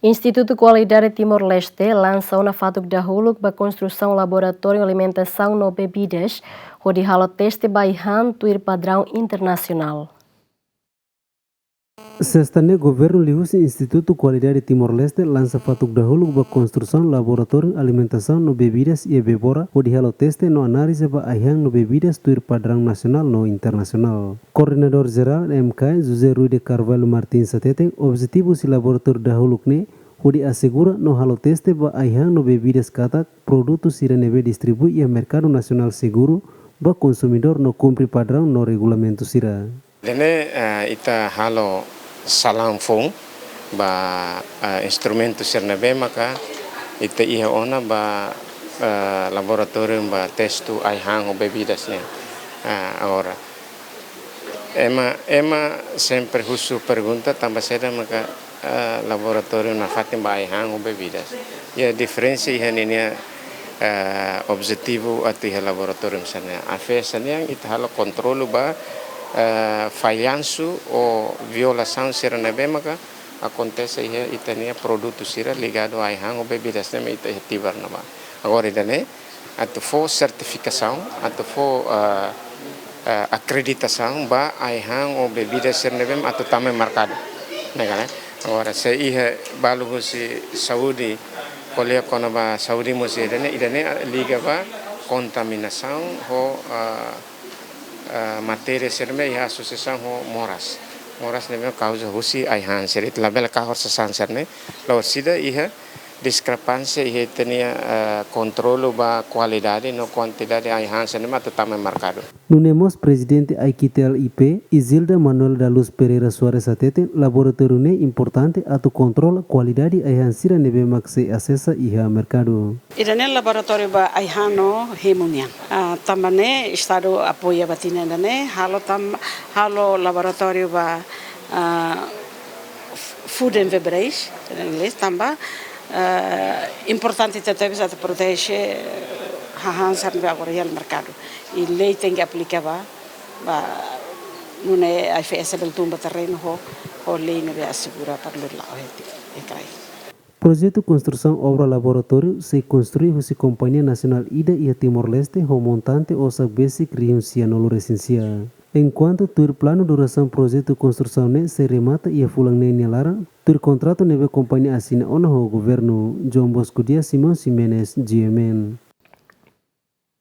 Instituto Qualidade Timor-Leste lança uma fatuk dahulu para construção laboratório alimentação no bebidas, onde halo teste baihan tuir padrão internacional. Sexta-ne, governo liusi Instituto Qualidade Timor-Leste lança fatuk dahulu para construção laboratório alimentação no bebidas e bebora, onde halo teste no análise para aihan no bebidas tuir padrão nacional no internacional. Coordenador geral MK José Rui de Carvalho Martins Satete, objetivo si laboratório dahulu ne onde assegura no halo teste ba aihan no bebidas katak produtos siranebe distribui e mercado nacional seguro ba consumidor no cumpre padrão no regulamento sira. Dene ita halo salam phone ba instrumento sirnebe maka ita iha ona ba laboratorium ba testu aihan o bebidas ne agora ema sempre husu pergunta tambah seda maka laboratório na fatin ba aihan o bebidas e a diferença ihan ini objetivo atau ihan laboratório sana afe sana ita halo kontrolu ba falhanço ou violação sira nebe maka acontece ihan ita nia produto sira ligado a aihan o bebidas ne ita tibar na ba agora idane atau for certificação atau for acreditação ba aihan o bebidas sira nebe atau também marcado negana. Agora se ia balu si Saudi, colher quando ba Saudi musi idane liga ba contaminação ho matéria serme ia associação ho moras nebe causa husi aihan serit label kahor sasanser ne law sida ia discrepância ia tenia controle ba qualidade no quantidade aihan serme atau também marcado. Nunemos presidente Aikitel IP Isilda Manuel da Luz Pereira Soares Atete laboratório ne importante atau control qualidade aihan sira nebe maxe acessa iha mercado. Idane laboratório ba aihan no hemunian. Tambane estado apoia batina dane halo laboratório ba food and beverage em inglês tamba importante tetebe za protege hahan sarbe agora el mercado e lei tem que aplicar ba nune AFS beltumba terreno ho lei ne assegura para o lado e cai. Projeto construção obra laboratório se construi husi Companhia Nacional Ida e Timor-Leste ho montante osa basic riuncia no licencia. Enquanto tur plano duração projeto construção ne se remata e fulang ne nelara, tur contrato nebe companhia assina ona ho governo João Bosco Dias Simão Ximenes GMN.